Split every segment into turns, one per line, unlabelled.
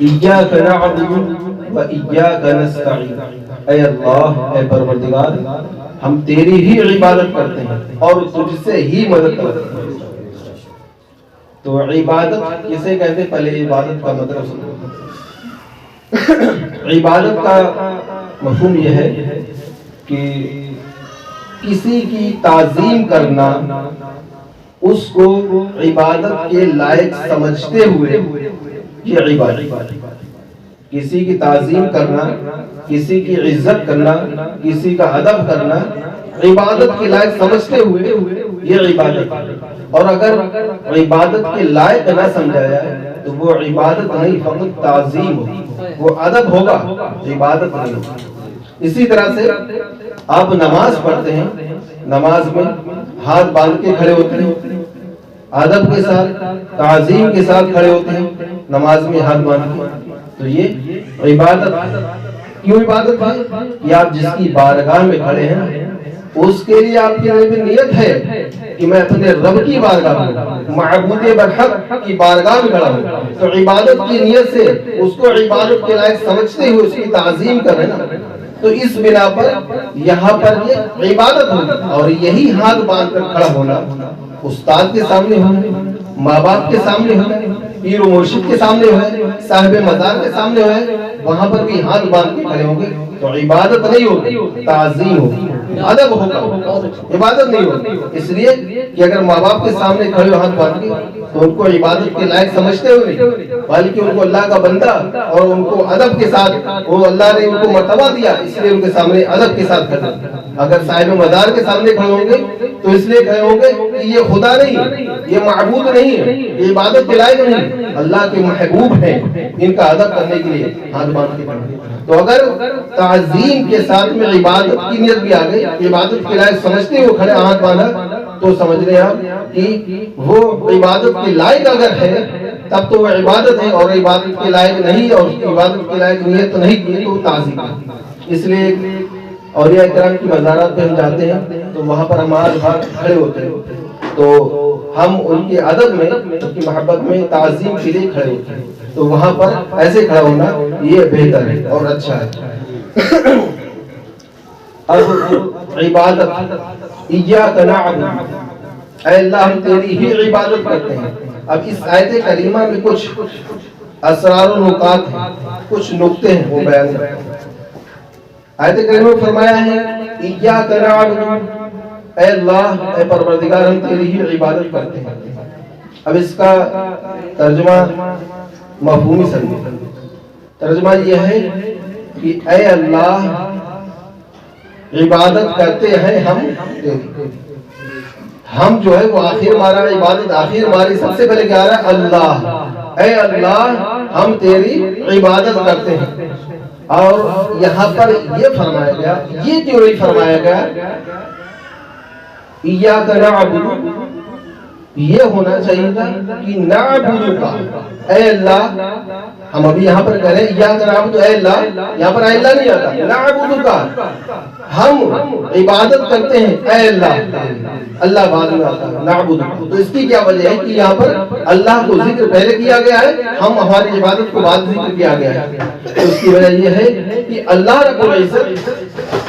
ایاک نعبد و ایاک نستعین، اے اللہ، اے پروردگار، ہم تیری ہی عبادت کرتے ہیں اور تجھ سے ہی مدد کرتے ہیں۔ تو عبادت کسے کہتے ہیں؟ پہلے عبادت کا مطلب سنو۔ عبادت کا مفہوم یہ ہے کہ کسی کی تعظیم کرنا، اس کو عبادت کے لائق سمجھتے ہوئے، یہ عبادت۔ کسی کی تعظیم کرنا، کسی کی عزت کرنا، کسی کا ادب کرنا، عبادت کے لائق سمجھتے ہوئے یہ عبادت۔ اور اگر عبادت کے لائق نہ سمجھا جائے تو وہ عبادت نہیں، فقط تعظیم ہوگی، وہ ادب ہوگا، عبادت نہیں ہوگی۔ اسی طرح سے آپ نماز پڑھتے ہیں، نماز میں ہاتھ باندھ کے کھڑے ہوتے ہیں، ادب کے ساتھ، تعظیم کے ساتھ کھڑے ہوتے ہیں نماز میں ہاتھ باندھ کے، تو یہ عبادت۔ کیوں عبادت ہے؟ کہ آپ جس کی بارگاہ میں کھڑے ہیں اس کے لیے آپ کی دل میں نیت ہے کہ میں اپنے رب کی بارگاہ میں، معبود برحق کی بارگاہ میں کھڑا ہوں، تو عبادت کی نیت سے اس کو عبادت کے لائق سمجھتے ہوئے اس کی تعظیم کر رہے ہیں، تو اس بنا پر یہاں پر یہ عبادت ہوگی۔ اور یہی ہاتھ باندھ کر کھڑا ہونا استاد کے سامنے ہونا، ماں باپ کے سامنے ہونا، پیر و مرشد کے سامنے ہونا، صاحب مزار کے سامنے ہونا، وہاں پر بھی ہاتھ باندھ کے کھڑے ہوں گے تو عبادت نہیں ہوگی، تعظیم ہوگی، ادب ہوگا، عبادت نہیں ہوگی۔ اس لیے کہ اگر ماں باپ کے سامنے کھڑے ہاتھ باندھ کے تو ان کو عبادت کے لائق سمجھتے ہوئے نہیں، بلکہ ان کو اللہ کا بندہ اور ان کو ادب کے ساتھ، وہ اللہ نے ان کو مرتبہ دیا اس لیے ان کے سامنے ادب کے ساتھ کھڑے۔ اگر صاحب مزار کے سامنے کھڑے ہوں گے تو اس لیے کھڑے ہوں گے کہ یہ خدا نہیں ہے، یہ معبود نہیں ہے، یہ عبادت کے لائق نہیں، اللہ کے محبوب ہیں، ان کا ادب کرنے کے لیے ہاتھ باندھ کے کھڑے۔ تو اگر تعظیم کے ساتھ میں عبادت کی نیت بھی آ گئی، عبادت کے لائق سمجھتے ہوئے کھڑے ہاتھ باندھا، تو سمجھ لیں آپ کہ وہ عبادت کے لائق اگر ہے تب تو وہ عبادت ہے، اور عبادت کے لائق نہیں اور عبادت کے لائق نیت نہیں کی تو تعظیم ہے۔ اس لیے اولیاء کرام کی مزارات پہ ہم جاتے ہیں تو وہاں پر ہم ہاتھ باندھ کھڑے ہوتے ہیں، تو ہم ان کے ادب میں، ان کی محبت میں، تعظیم کے لیے کھڑے ہوتے ہیں، تو وہاں پر ایسے کھڑا ہونا یہ بہتر ہے اور اچھا ہے۔ اب عبادت، ایاک نعبد، اے اللہ ہم تیری ہی عبادت کرتے ہیں۔ اب اس آیت کریمہ میں کچھ اسرار و نکات ہیں، کچھ نکتے ہیں، وہ بیان کرتے ہیں۔ آیت کریمہ میں فرمایا ہے ایاک نعبد، اے اللہ، اے پروردگار ہم تیری ہی عبادت کرتے ہیں۔ اب اس کا ترجمہ مفہومی سمجھیں۔ ترجمہ یہ ہے کہ اے اللہ عبادت کرتے ہیں ہم تیری، ہم جو ہے وہ آخر ہمارا عبادت، آخر ہماری سب سے پہلے کیا رہا ہے؟ اللہ، اے اللہ ہم تیری عبادت کرتے ہیں۔ اور یہاں پر یہ فرمایا گیا، یہ کیوں نہیں فرمایا گیا ایاک نعبد؟ یہ ہونا چاہیے تھا کہ نعبد کا، اے اللہ، ہم ابھی یہاں پر کہہ رہے ہیں ایاک نعبد، اے اللہ، یہاں پر اے اللہ نہیں آتا، نعبد کا، ہم عبادت کرتے ہیں اے اللہ، اللہ بعد میں آتا ہے نعبد۔ تو اس کی کیا وجہ ہے کہ یہاں پر اللہ کو ذکر پہلے کیا گیا ہے، ہم ہماری عبادت کو بعد ذکر کیا گیا ہے۔ تو اس کی وجہ یہ ہے کہ اللہ رب العزت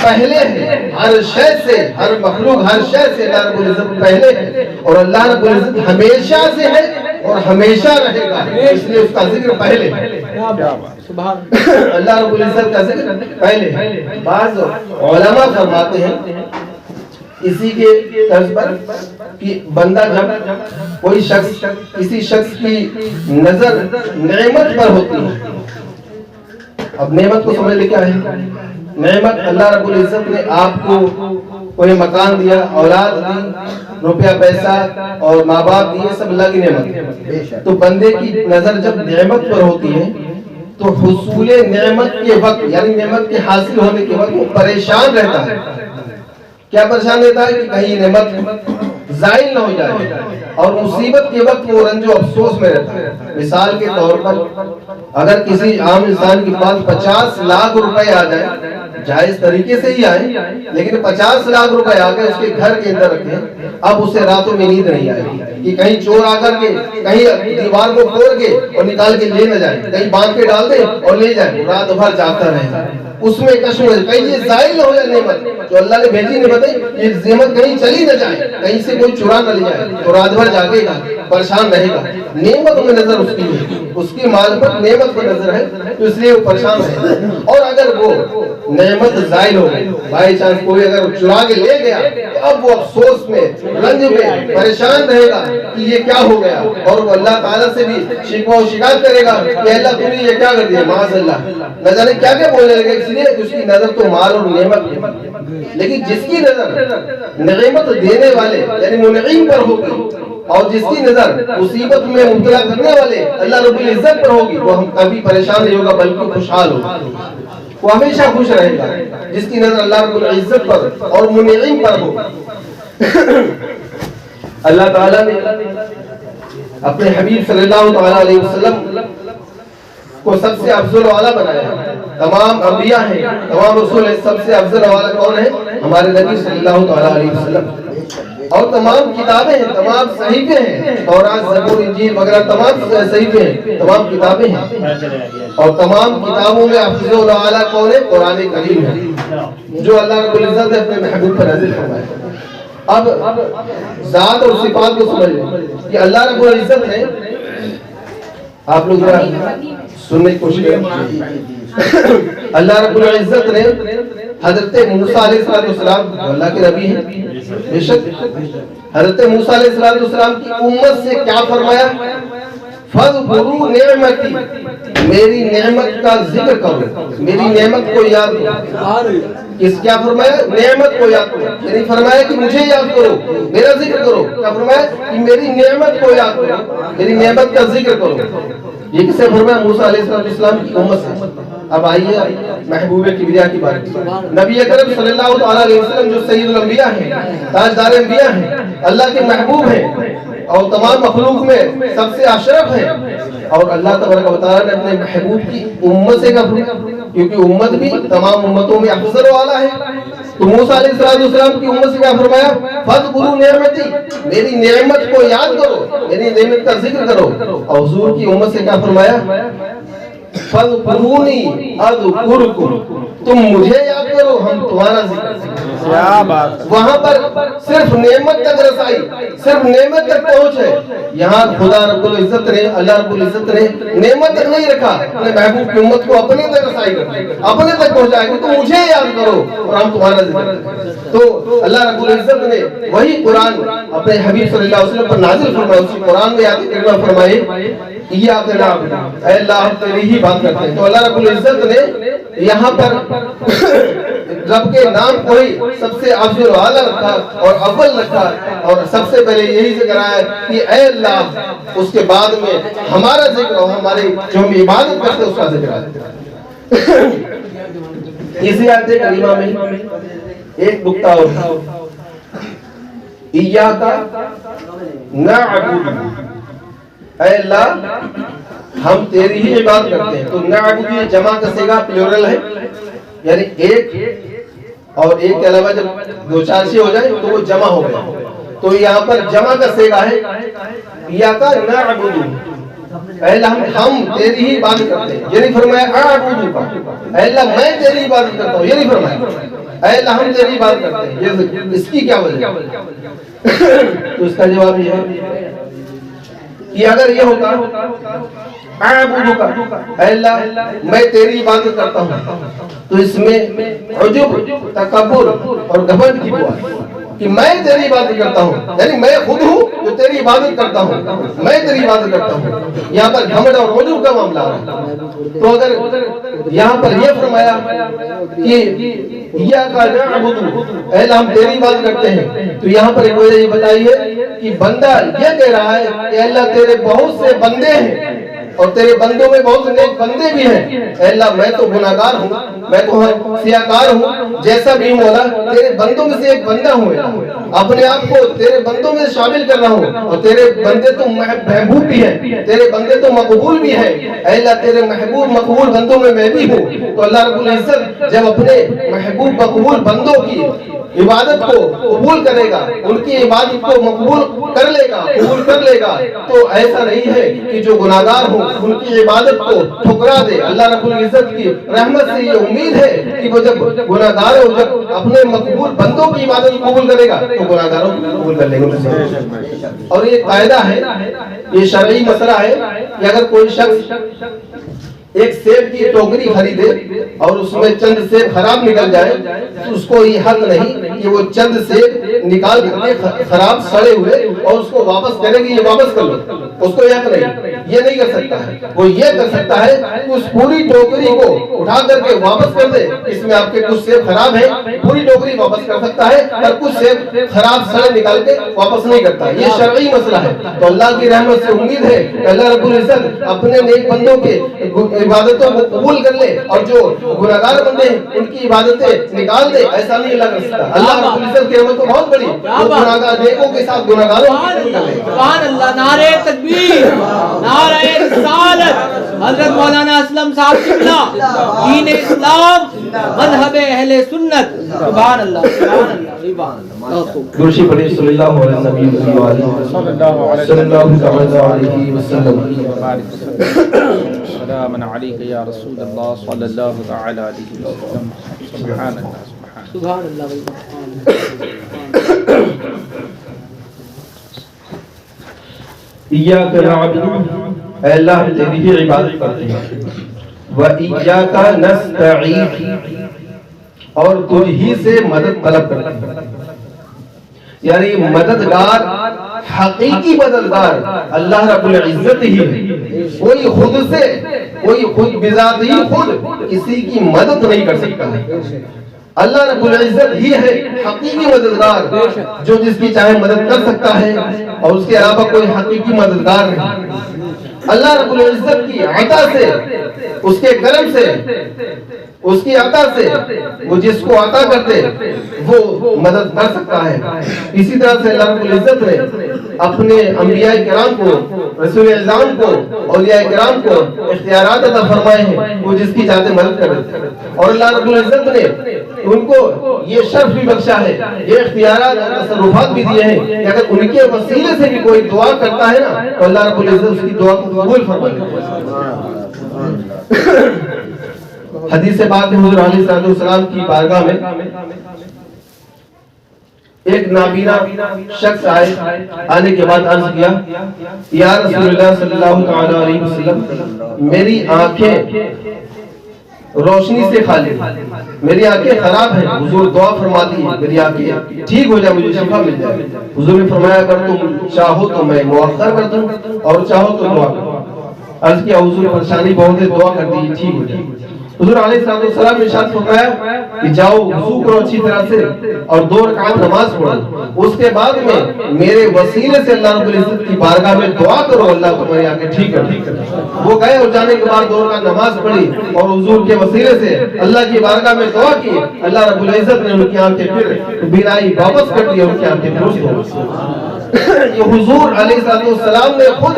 پہلے ہے، ہر شے سے، ہر مخلوق، ہر شے سے اللہ رب العزت پہلے ہے، اور اللہ رب العزت ہمیشہ سے ہے اور ہمیشہ رہے گا، اس لیے اس کا ذکر پہلے ہے۔ اللہ رب العزت کا ذکر پہلے ہے۔ بعض علماء فرماتے ہیں اسی کے طرز پر کہ بندہ جب کوئی شخص، کسی شخص کی نظر نعمت پر ہوتی ہے، اب نعمت کو سمجھ لے کیا ہے؟ نعمت اللہ رب العزت نے آپ کو کوئی مکان دیا، اولاد دی، روپیہ پیسہ اور ماں باپ دیے، سب اللہ کی نعمت۔ تو بندے کی نظر جب نعمت پر ہوتی ہے تو حصول نعمت کے وقت، یعنی نعمت کے حاصل ہونے کے وقت وہ پریشان رہتا ہے۔ کیا پریشان رہتا ہے؟ کہ کہیں نعمت زائل نہ ہو جائے، اور مصیبت کے وقت وہ رنج و افسوس میں رہتا ہے۔ مثال کے طور پر اگر کسی عام انسان کے پاس 50 لاکھ روپے آ جائے، جائز طریقے سے ہی آئے، لیکن 50 لاکھ روپے آ کے اس کے گھر کے اندر رکھے، اب اسے راتوں میں نیند نہیں آئے گی کہ کہیں چور آ کر کے کہیں دیوار کو توڑ کے اور نکال کے لے نہ جائے، کہیں باندھ کے ڈال دے اور لے جائے، رات بھر جاگتا رہے، اس میں کشمکش، کہیں یہ ضائع نہ ہو جائے نعمت جو اللہ نے بھیجی، نے بتائی یہ نعمت کہیں چلی نہ جائے، کہیں سے کوئی چرا نہ لے جائے، تو رات بھر جاگے گا، پریشان رہے گا، نعمت میں نظر اس کی ہے، اس کی معرفت نعمت پر نظر ہے، تو اس لیے وہ پریشان ہے۔ اور اگر وہ نعمت ضائع ہو گئی، بائی چانس کوئی اگر چرا کے لے گیا، تو اب وہ افسوس میں، رنج میں پریشان رہے گا کہ یہ کیا ہو گیا، اور وہ اللہ تعالیٰ سے بھی شکوہ و شکایت کرے گا کہ اللہ تو نے یہ کیا کر دیا، معاذ اللہ، نہ جانے کیا کیا بولنے لگے، اس لیے کہ اس کی نظر تو مال اور نعمت ہے، لیکن جس کی نظر نعمت دینے والے یعنی منعم پر ہوگی، اور جس کی نظر مصیبت میں مبتلا کرنے والے اللہ رب العزت پر ہوگی، وہ ہم کبھی پریشان نہیں ہوگا بلکہ خوشحال ہوگا، وہ ہمیشہ خوش رہے گا جس کی نظر اللہ رب العزت پر اور منعم پر ہو۔ اللہ تعالیٰ نے اپنے حبیب صلی اللہ علیہ وسلم کو سب سے افضل والا بنایا، تمام انبیاء ہیں، تمام رسول ہیں، سب سے افضل والا کون ہے؟ ہمارے نبی صلی اللہ علیہ وسلم، اور تمام کتابیں ہیں، تمام صحیفے ہیں، تورات، زبور، انجیل وغیرہ تمام صحیفے ہیں، تمام کتابیں ہیں، اور تمام کتابوں میں افضل والا کون ہے؟ قرآن کریم ہے، جو اللہ رب العزت نے اپنے محبوب پر نازل فرمایا۔ اب ذات اور صفات کو سمجھ لیں کہ اللہ رب العزت نے، آپ لوگ ذرا سننے کی کوشش کریں، اللہ رب العزت نے حضرت موسیٰ علیہ السلام جو اللہ کے نبی ہیں، بے شک حضرت موسیٰ علیہ السلام کی امت سے کیا فرمایا؟ فَاذْكُرُوا نِعْمَتِي، میری نعمت کا ذکر کرو، میری نعمت کو یاد کرو۔ کیا فرمایا؟ نعمت کو یاد کرو، یعنی فرمایا کہ مجھے یاد کرو، میرا ذکر کرو۔ کیا فرمایا؟ کہ میری نعمت کو یاد کرو، میری نعمت کا ذکر کرو۔ یہ کسے فرمایا؟ موسیٰ علیہ السلام کی امت سے۔ اب آئیے محبوب کبریا کی بات، نبی اکرم صلی اللہ علیہ وسلم جو سید الانبیاء ہیں، تاجدار انبیاء ہیں، اللہ کے محبوب ہیں، اور تمام مخلوق میں سب سے اشرف ہیں، اور اللہ تبارک و تعالیٰ نے اپنے محبوب کی امت سے کہا، کیونکہ امت بھی تمام امتوں میں افضل والا ہے، تو موسیٰ علیہ السلام کی امت سے کیا فرمایا؟ فَاذْكُرُوا نِعْمَتِي، میری نعمت کو یاد کرو، میری نعمت کا ذکر کرو۔ اور حضور کی امت سے کیا فرمایا؟ فَاذْكُرُونِي أَذْكُرْكُمْ، تم مجھے یاد کرو، ہم تمہارا ذکر کریں۔ کیا بات! وہاں پر صرف نعمت تک رسائی، صرف نعمت تک پہنچ ہے، یہاں خدا رب العزت نے، اللہ رب العزت نے نعمت تک نہیں رکھا، اپنے محبوب کی امت کو اپنے تک رسائی کریں، اپنے تک پہنچائے کہ تم مجھے یاد کرو اور ہم تمہارا ذکر کریں۔ تو اللہ رب العزت نے وہی قرآن اپنے حبیب صلی اللہ علیہ وسلم پر نازل فرمایا، اسی قرآن میں آیت کریمہ فرمائے، ایاک نعبد، اے اللہ ہم تیری ہی بات کرتے ہیں۔ تو اللہ رب العزت نے یہاں پر رب کے نام کو ہی سب سے افضل والا رکھا اور اول رکھا، اور سب سے پہلے یہی ذکر آیا کہ اے اللہ، اس کے بعد میں ہمارا ذکر ہو، ہماری جو ہم عبادت کرتے ہیں اس کا ذکر آیا۔ اسی آیت کریمہ میں ایک نقطہ اور، ایاک نعبد، اے اللہ ہم تیری ہی عبادت کرتے ہیں۔ تو نعبد یہ جمع کا صیغہ پلورل ہے، یعنی ایک اور ایک کے علاوہ جب دو چار سے ہو جائے تو وہ جمع ہو گئے، تو یہاں پر جمع کا صیغہ ہے ایاک نعبد، اے اللہ ہم تیری ہی عبادت کرتے ہیں، یہ نہیں فرمایا اعبدک، اے اللہ میں تیری عبادت کرتا ہوں، یہ نہیں فرمایا اے اللہ ہم تیری عبادت کرتے ہیں۔ یہ اس کی کیا وجہ ہے؟ تو اس کا جواب یہ ہے کہ اگر یہ ہوتا اعبدک، اے اللہ میں تیری عبادت کرتا ہوں، تو اس میں عجب، تکبر اور گھمنڈ کی بات کہ میں تیری عبادت کرتا ہوں، یعنی میں خود ہوں جو تیری عبادت کرتا ہوں، میں تیری عبادت کرتا ہوں، یہاں پر گھمنڈ اور عجب کا معاملہ ہے۔ تو اگر یہاں پر یہ فرمایا کہ ایاک نعبد، اے اللہ ہم تیری عبادت کرتے ہیں، تو یہاں پر ایک وجہ یہ بتائی ہے کہ بندہ یہ کہہ رہا ہے کہ اللہ تیرے بہت سے بندے ہیں، اور تیرے بندوں میں بہت نیک بندے بھی ہیں. اے اللہ میں تو گناہگار ہوں, میں تو سیاکار ہوں, جیسا بھی ہوں اللہ تیرے بندوں میں سے ایک بندہ ہوں. اپنے آپ کو تیرے بندوں میں شامل کر رہا ہوں, اور تیرے بندے تو محبوب بھی ہیں, تیرے بندے تو مقبول بھی ہیں. اے اللہ تیرے محبوب مقبول بندوں میں بھی ہوں. تو اللہ رب العزت جب اپنے محبوب مقبول بندوں کی عبادت کو قبول کرے گا, ان کی عبادت کو مقبول کر لے گا, قبول کر لے گا, تو ایسا نہیں ہے کہ جو گناہگار ہوں ان کی عبادت کو ٹھکرا دے. اللہ رب العزت کی رحمت سے یہ امید ہے کہ وہ جب گناہگار ہو, جب اپنے مقبول بندوں کی عبادت قبول کرے گا تو گناہگاروں کو قبول کر لے گا. اور یہ قاعدہ ہے, یہ شرعی مسئلہ ہے کہ اگر کوئی شخص ایک سیب کی ٹوکری خریدے اور اس میں چند سیب خراب نکل جائے تو اس کو یہ حق نہیں کہ وہ چند سیب نکال کر خراب سڑے ہوئے اور اس کو واپس کرے گی, یہ واپس کر لو, اس کو یہ حق نہیں, یہ نہیں کر سکتا ہے. وہ یہ کر سکتا ہے کہ اس پوری ٹوکری کو اٹھا کر کے واپس کر دے, اس میں آپ کے کچھ سیب خراب ہیں, پوری ٹوکری واپس کر سکتا ہے, اور کچھ سیب خراب سڑے نکال کے واپس نہیں کرتا. یہ شرعی مسئلہ ہے. تو اللہ کی رحمت سے امید ہے کہ اللہ رب العزت اپنے نیک بندوں کے عبادتوں کو قبول کر لے, اور جو گناہگار بندے ہیں ان کی عبادتیں نکال دے. ایسا نہیں اللہ کر سکتا. اللہ رب العزت کی رحمت تو بہت بڑی, گناہگار نیکوں کے ساتھ گناہگاروں کو کر لے.
سبحان اللہ. نعرہ تکبیر, نعرہ رسالت. حضرت مولانا اسلم صاحب قبلہ, دین اسلام, مذہب اہل سنت. سبحان اللہ, سبحان اللہ, سبحان اللہ.
دوشی پڑھی صلی اللہ علیہ وسلم.
سلام علیک یا رسول اللہ صلی اللہ تعالی علیہ وسلم. سبحان اللہ,
سبحان اللہ.
ایاک نعبد, اے اللہ تیری ہی عبادت کرتے ہیں, و ایاک نستعین, اور تجھ ہی سے مدد طلب کرتے ہیں. یعنی مددگار, حقیقی مددگار اللہ رب العزت ہی ہے. کوئی خود بذات ہی خود کسی کی مدد نہیں کر سکتا ہے. اللہ رب العزت ہی ہے حقیقی مددگار, جو جس کی چاہے مدد کر سکتا ہے, اور اس کے علاوہ کوئی حقیقی مددگار نہیں. اللہ رب العزت کی عطا سے, اس کے کرم سے, اس کی عطا سے وہ جس کو عطا کرتے وہ مدد کر سکتا ہے. اسی طرح سے اللہ رب العزت نے اپنے انبیاء کرام کو, رسول اعظام کو, اولیاء کرام کو اختیارات عطا فرمائے ہیں, وہ جس کی چاہتے مدد کرتے. اور اللہ رب العزت نے ان کو یہ شرف بھی بخشا ہے, یہ اختیارات اور تصرفات بھی دیے ہیں کہ اگر ان کے وسیلے سے بھی کوئی دعا کرتا ہے نا تو اللہ رب العزت اس کی دعا کو قبول فرمائے. حدیث پاک میں حضور علیہ السلام کی بارگاہ میں ایک نابینا شخص آئے, آنے کے بعد عرض کیا, یا رسول اللہ صلی اللہ تعالی علیہ وسلم, میری آنکھیں روشنی سے خالی, میری آنکھیں خراب ہیں, حضور دعا فرما دی میری آنکھیں ٹھیک ہو جائے, مجھے شفا مل جائے. حضور نے فرمایا اگر تم چاہو تو میں مؤخر کر دوں, اور چاہو تو دعا کرو. عرض کیا حضور پریشانی بہت ہے, دعا کر دی ٹھیک ہو جائے. حضور علیہ السلام نے ارشاد فرمایا کہ جاؤ وضو کرو اچھی طرح سے اور 2 رکعت نماز پڑھو, اس کے بعد میں میرے وسیلے سے اللہ رب العزت کی بارگاہ میں دعا کرو, اللہ تمہاری آنکھیں ٹھیک کر. وہ گئے اور جانے کے بعد 2 رکعت نماز پڑھی اور حضور کے وسیلے سے اللہ کی بارگاہ میں دعا کی. اللہ رب العزت نے ان کی آنکھیں پھر بینائی واپس کر دی, ان کی آنکھیں درست ہو گئی. یہ حضور علیہ السلام نے خود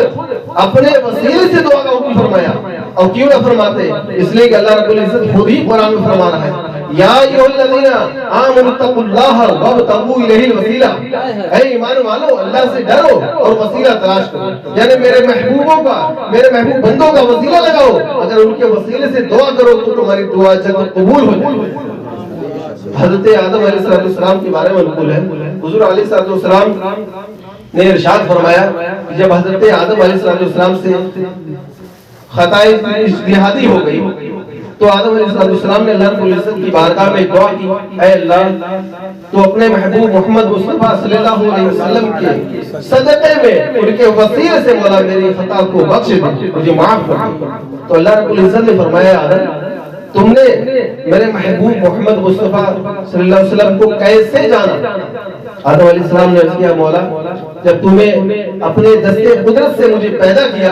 اپنے وسیلے سے دعا کا حکم فرمایا. اور کیوں نہ فرماتے, اس لیے کہ اللہ رب العزت خود ہی قرآن میں فرما رہا ہے, یا ایھا الذین آمنوا اتقوا اللہ وابتغوا الیہ الوسیلہ, اے ایمان والو اللہ سے ڈرو اور وسیلہ تلاش کرو. یعنی میرے محبوبوں کا, میرے محبوب بندوں کا وسیلہ لگاؤ, اگر ان کے وسیلے سے دعا کرو تو تمہاری دعا جلد قبول ہو جائے. حضرت آدم علیہ السلام کے بارے میں منقول ہے, حضور علیہ السلام نے ارشاد فرمایا کہ جب حضرت آدم علیہ السلام سے خطائے اجتہادی ہو گئی تو آدم علیہ السلام نے اللہ رب العزت کی بارگاہ میں دعا کی, اے اللہ تو اپنے محبوب محمد مصطفیٰ صلی اللہ علیہ وسلم کے صدقے میں ان کے وسیلے سے مولا میری خطا کو بخش دے, مجھے معاف کر دے. تو اللہ رب العزت نے فرمایا, آدم تم نے میرے محبوب محمد مصطفیٰ صلی اللہ علیہ وسلم کو کیسے جانا؟ آدم علیہ السلام نے عرض کیا مولا جب تمہیں اپنے دستے قدرت سے مجھے پیدا کیا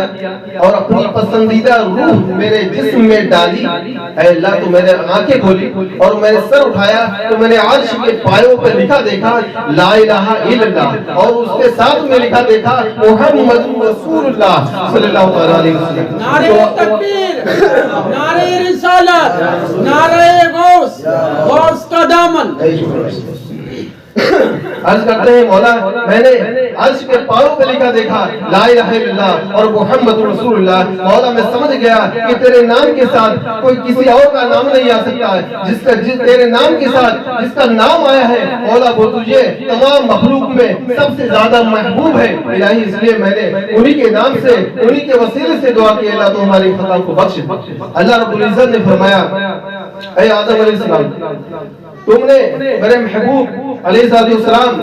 اور اپنی پسندیدہ روح میرے جسم میں ڈالی، اے اللہ تو میں نے آنکھیں کھولی اور میں نے سر اٹھایا تو میں نے عرش کے پایوں پر لکھا دیکھا لا الہ الا اللہ، اور اس کے ساتھ میں لکھا دیکھا محمد رسول اللہ صلی اللہ علیہ وسلم۔
نعرہ تکبیر، نعرہ رسالت، نعرہ غوث، غوث کا دامن۔
عرض کرتے ہیں مولا میں نے عرش کے پاؤں پہ لکھا دیکھا لا الہ الا اللہ اور محمد رسول اللہ۔ مولا میں سمجھ گیا کہ تیرے نام کے ساتھ کوئی کسی اور کا نام نہیں آ سکتا ہے، تیرے نام کے ساتھ جس کا نام آیا ہے مولا وہ تجھے تمام مخلوق میں سب سے زیادہ محبوب ہے الہی، اس لیے میں نے انہی کے نام سے انہی کے وسیلے سے دعا کی اللہ تو ہماری خطا کو بخش۔ اللہ رب العزت نے فرمایا اے آدم علیہ السلام تم نے میرے محبوب علیہ السلام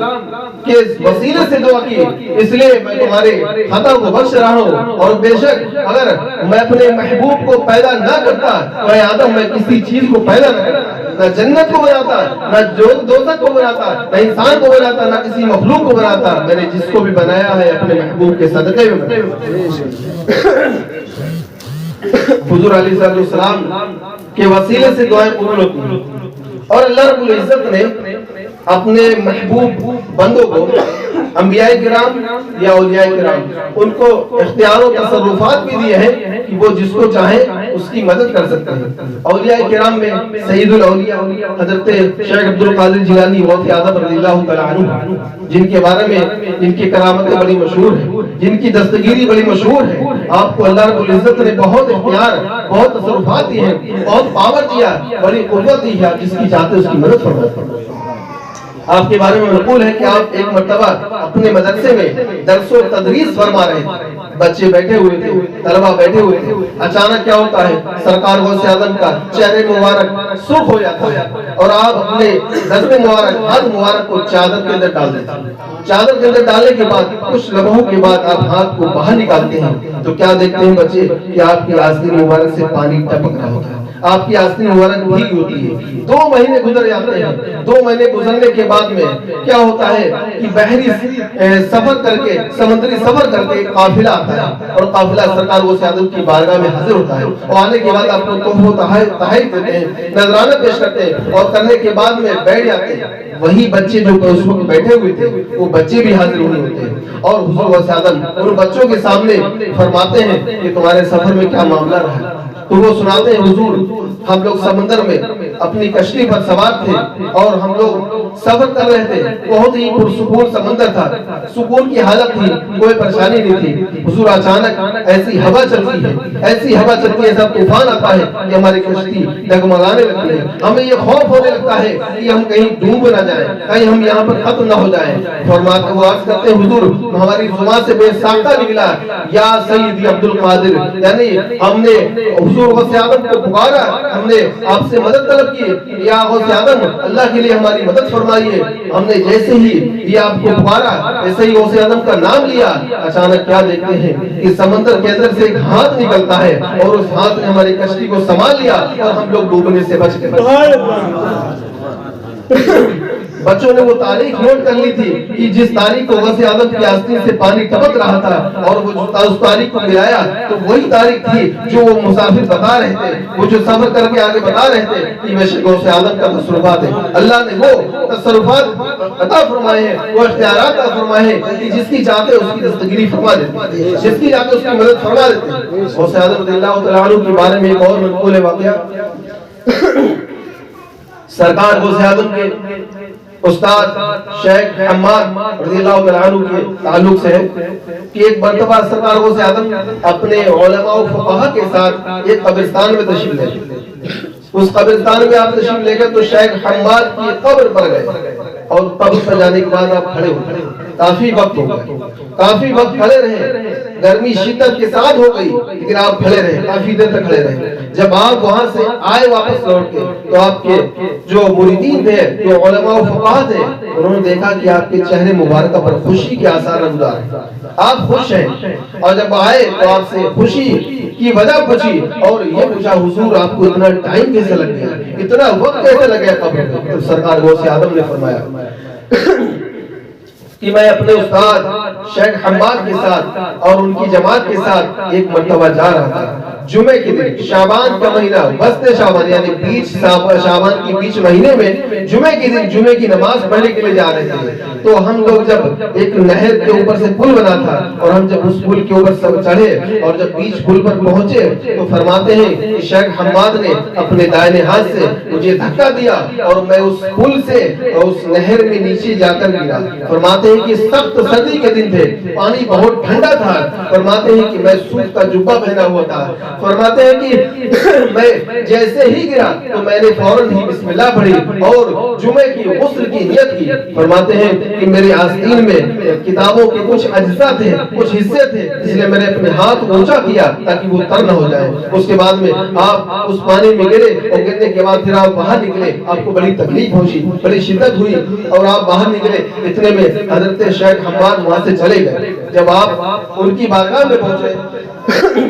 کے وسیلے سے دعا کی، اس لیے میں تمہارے خطا کو بخش رہا ہوں، اور بے شک اگر میں اپنے محبوب کو پیدا نہ کرتا تو اے آدم میں کسی چیز کو پیدا نہ کرتا، نہ جنت کو بناتا، نہ دوزخ کو بناتا، نہ انسان کو بناتا، نہ کسی مخلوق کو بناتا، میں نے جس کو بھی بنایا ہے اپنے محبوب کے صدقے میں بنایا۔ حضور علیہ السلام کے وسیلے سے دعائیں قبول ہوتی ہیں، اور اللہ رب العزت نے اپنے محبوب بندوں کو انبیاء کرام یا اولیاء کرام ان کو اختیار و تصرفات بھی دیے ہیں کہ وہ جس کو چاہیں اس کی مدد کر سکتے ہیں۔ اولیاء کرام میں سید الاولیاء حضرت شیخ عبد القادر جیلانی غوث اعظم رضی اللہ تعالیٰ عنہ، جن کے بارے میں جن کی کرامتیں بڑی مشہور ہیں، جن کی دستگیری بڑی مشہور ہے، آپ کو اللہ رب العزت نے بہت اختیار، بہت تصرفات دی ہیں، بہت پاور دیا، بڑی قوت دی ہے، جس کی چاہتے اس کی مدد فرمائے۔ آپ کے بارے میں منقول ہے کہ آپ ایک مرتبہ اپنے مدرسے میں درس و تدریس فرما رہے تھے، بچے بیٹھے ہوئے تھے، طلبہ بیٹھے ہوئے تھے، اچانک کیا ہوتا ہے سرکار غوث اعظم کا چہرے مبارک سرخ ہو جاتا ہے اور آپ اپنے دست مبارک ہاتھ مبارک کو چادر کے اندر ڈال دیتے ہیں۔ چادر کے اندر ڈالنے کے بعد کچھ لمحوں کے بعد آپ ہاتھ کو باہر نکالتے ہیں تو کیا دیکھتے ہیں بچے کہ آپ کی آستین مبارک سے پانی ٹپک رہا ہوتا ہے، آپ کی آستین مبارک بھیگ ہوتی ہے۔ 2 مہینے گزر جاتے ہیں، 2 مہینے گزرنے کے بعد میں کیا ہوتا ہے کہ بحری سفر کر کے، سمندری سفر کر کے قافلہ آتا ہے، اور قافلہ سرکار غوث اعظم کی بارگاہ میں حاضر ہوتا ہے، اور آنے کے بعد آپ کو تحفہ و تحائف دیتے ہیں، نذرانہ پیش کرتے ہیں، اور کرنے کے بعد میں بیٹھ جاتے ہیں۔ وہی بچے جو اس وقت بیٹھے ہوئے تھے وہ بچے بھی حاضر ہوئے ہوتے ہیں، اور حضور غوث اعظم ان بچوں کے سامنے فرماتے ہیں کہ تمہارے سفر میں کیا معاملہ رہا، تو وہ سناتے ہیں حضور ہم لوگ سمندر میں اپنی کشتی پر سوار تھے اور ہم لوگ سفر کر رہے تھے، بہت ہی پرسکون سمندر تھا، سکون کی حالت تھی، کوئی پریشانی نہیں تھی۔ حضور اچانک ایسی ہوا چلتی ہے، ایسی ہوا چلتی ہے، ایسا طوفان آتا ہے کہ ہماری کشتی ڈگمگانے لگتی ہے، ہمیں یہ خوف ہونے لگتا ہے کہ ہم کہیں ڈوب نہ جائیں، کہیں ہم یہاں پر ختم نہ ہو جائیں۔ فرماتے وہ عرض کرتے ہیں حضور ہماری زبان سے بے ساختہ نکلا یا سیدی عبد القادر، یعنی ہم نے حضور غوث اعظم کو پکارا، ہم نے آپ سے مدد طلب کی، یا غوث اعظم اللہ کے لیے ہماری مدد فرمائیے۔ ہم نے جیسے ہی یہ آپ کو پکارا ایسے ہی غوث اعظم کا نام لیا، اچانک کیا دیکھتے ہیں کہ سمندر کے اندر سے ایک ہاتھ نکلتا ہے اور اس ہاتھ نے ہماری کشتی کو سنبھال لیا اور ہم لوگ ڈوبنے سے بچ گئے۔ بچوں نے وہ تاریخ نوٹ کر لی تھی کہ جس تاریخ کو غوث اعظم کی آستین سے پانی ٹپک رہا تھا، اور وہ اس تاریخ کو ملایا تو وہی تاریخ تھی جو وہ مسافر بتا رہے تھے، وہ جو سفر کر کے آگے بتا رہے تھے کہ بے شک غوث اعظم کا تصرفات ہے۔ اللہ نے وہ تصرفات عطا فرمائے ہیں، وہ اختیارات عطا فرمائے ہیں کہ جس کی چاہتے اس کی دستگیری فرما دیتے ہیں، جس کی چاہتے اس کی مدد فرما دیتے ہیں۔ غوث اعظم رضی اللہ تعالیٰ عنہ کے بارے میں ایک اور منقول واقعہ سرکار غوث اعظم کے استاد شیخ حماد رضی اللہ تعالیٰ عنہ کے تعلق سے ہے کہ ایک مرتبہ سرکار غوث اعظم اپنے علماء و فقہا کے ساتھ ایک قبرستان میں تشریف لے گئے۔ اس قبرستان میں آپ تشریف لے گئے تو شیخ حماد کی قبر پر گئے، اور قبر پر جانے کے بعد آپ کھڑے ہو گئے، کافی وقت ہو گئے، کافی وقت کھڑے رہے، گرمی شدت کے ساتھ ہو گئی لیکن آپ کھڑے رہے، کافی دیر تک کھڑے رہے۔ جب آپ وہاں سے آئے واپس لوٹ کے تو آپ کے جو مریدین تھے، جو علماء و فقہا تھے، انہوں نے دیکھا کہ آپ کے چہرے مبارکہ پر خوشی کے آثار نمودار ہیں، آپ خوش ہیں، اور جب آئے تو آپ سے خوشی کی وجہ پوچھی اور یہ پوچھا حضور آپ کو اتنا ٹائم کیسے لگ گیا، اتنا وقت کیسے لگ گیا قبر میں؟ تو سرکار غوث اعظم نے فرمایا کہ میں اپنے استاد شیخ حماد کے ساتھ اور ان کی جماعت کے ساتھ ایک مرتبہ جا رہا تھا جمعے کے دن، شعبان کا مہینہ، وسط شعبان یعنی بیچ شعبان کی بیچ مہینے میں جمعے کے دن جمعے کی نماز پڑھنے کے لیے جا رہے تھے۔ تو ہم لوگ جب ایک نہر کے اوپر سے پل بنا تھا اور ہم جب اس پل کے اوپر سے چڑھے اور جب بیچ پل پر پہنچے تو فرماتے ہیں کہ شیخ حماد نے اپنے دائیں ہاتھ سے مجھے دھکا دیا اور میں اس پل سے اس نہر میں نیچے جا کر گرا۔ فرماتے ہیں کہ سخت سردی کے دن تھے، پانی بہت ٹھنڈا تھا۔ فرماتے ہیں کہ میں صوف کا جبہ پہنا ہوا تھا۔ فرماتے ہیں کہ میں جیسے ہی گرا تو میں نے فوراً ہی بسم اللہ پڑھی اور جمعے کی غسل کی نیت کی۔ فرماتے ہیں کہ میری آستین میں کتابوں کے کچھ اجزاء تھے، کچھ حصے تھے، اس لیے میں نے اپنے ہاتھ اونچا کیا تاکہ وہ تر نہ ہو جائے۔ اس کے بعد میں آپ اس پانی میں گرے اور گرنے کے بعد پھر آپ باہر نکلے، آپ کو بڑی تکلیف پہنچی، بڑی شدت ہوئی اور آپ باہر نکلے۔ اتنے میں حضرت شیخ حماد وہاں سے چلے گئے۔ جب آپ ان کی بارگاہ میں پہنچے،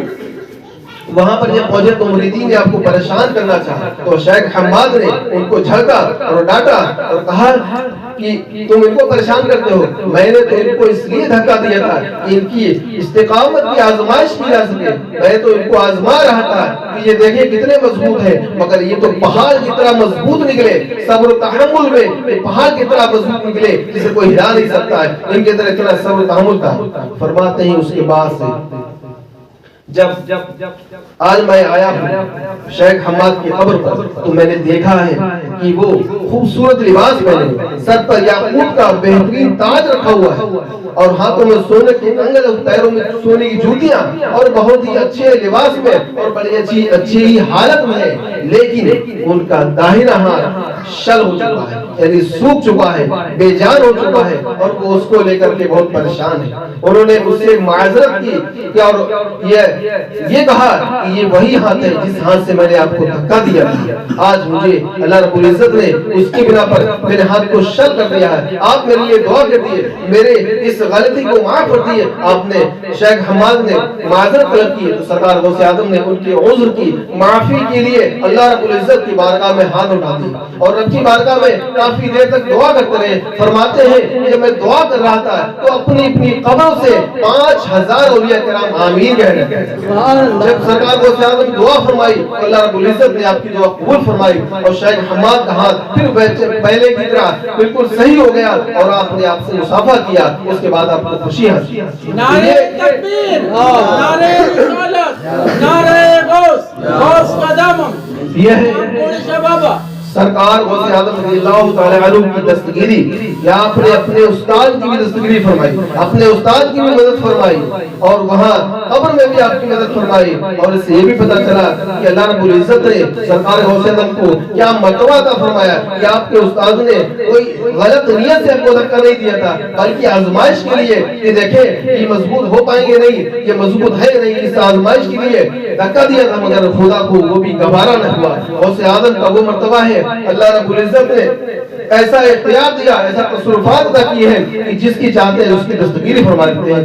وہاں پر جب پہنچے تو مریدین نے آپ کو پریشان کرنا چاہا تو شیخ حماد نے ان کو جھڑکا اور ڈانٹا اور کہا کہ تم ان کو پریشان کرتے ہو، میں نے تو ان کو اس لیے دھکا دیا تھا کہ ان کی استقامت کی آزمائش کی جا سکے۔ میں تو ان کو آزما رہا تھا کہ یہ دیکھیں کتنے مضبوط ہیں، مگر یہ تو پہاڑ کی طرح مضبوط نکلے، صبر و تحمل میں پہاڑ کی طرح مضبوط نکلے جسے کوئی ہلا نہیں سکتا ہے۔ ان کے اندر اتنا صبر و تحمل تھا۔ فرماتے ہیں اس کے بعد سے جب آج میں آیا ہوں شیخ حماد کی قبر پر تو میں نے دیکھا ہے کہ وہ خوبصورت لباس پہنے، سر پر یاقوت کا بہترین تاج رکھا ہوا ہے اور ہاتھوں میں سونے کے کنگن اور پیروں میں سونے کی جوتیاں اور بہت ہی اچھے لباس میں اور بڑی اچھی ہی حالت میں ہے، لیکن ان کا داہنا ہاتھ شل ہو چکا ہے، یعنی سوکھ چکا ہے، بے جان ہو چکا ہے اور وہ اس کو لے کر کے بہت پریشان ہے۔ انہوں نے مجھ سے معذرت کی اور یہ کہا کہ یہ وہی ہاتھ ہے جس ہاتھ سے میں نے آپ کو دھکا دیا تھا۔ آج مجھے اللہ رب العزت نے اس کی بنا پر میرے ہاتھ کو شل کر دیا ہے۔ آپ میرے لیے دعا کر دیے، میرے اس غلطی کو معاف کر دیے۔ آپ نے شیخ حماد نے معذرت طلب کی تو سرکار غوث اعظم نے ان کے عذر کی معافی کے لیے اللہ رب العزت کی بارگاہ میں ہاتھ اٹھا دی اور رب کی بارگاہ میں کافی دیر تک دعا کرتے رہے۔ فرماتے ہیں کہ جب میں دعا کر رہا تھا تو اپنی قبروں سے 5000 اولیاء کرام آمین کہہ رہے تھے۔ جب سرکار غوث اعظم دعا فرمائی تو اللہ رب العزت نے آپ کی دعا قبول فرمائی اور شیخ حماد کا ہاتھ پھر پہلے کی طرح بالکل صحیح ہو گیا اور آپ نے آپ سے مصافحہ کیا۔ اس کے بعد آپ کو خوشی حاصل۔
نعرہ تکبیر، نعرہ رسالت، نعرہ غوث، غوث کا دامن،
یہ ہے
بابا
سرکار غوث اعظم رضی اللہ تعالی عنہ کی دستگیری، یا آپ نے اپنے استاد کی بھی دستگیری فرمائی، اپنے استاد کی بھی مدد فرمائی اور وہاں قبر میں بھی آپ کی مدد فرمائی اور اس سے یہ بھی پتہ چلا کہ اللہ رب العزت نے سرکار غوث اعظم کو کیا مرتبہ عطا فرمایا کہ آپ کے استاد نے کوئی غلط نیت سے آپ کو دھکا نہیں دیا تھا بلکہ آزمائش کے لیے کہ دیکھیں یہ مضبوط ہو پائیں گے نہیں، یہ مضبوط ہے نہیں، اس آزمائش کے لیے دھکا دیا تھا مگر خدا کو وہ بھی گوارا نہ ہوا۔ غوث اعظم کا وہ مرتبہ ہے اللہ رب العزت نے ایسا اختیار دیا، ایسا تصرفات عطا کیے ہیں کہ جس کی چاہتے ہیں اس کی دستگیری فرما دیتے ہیں۔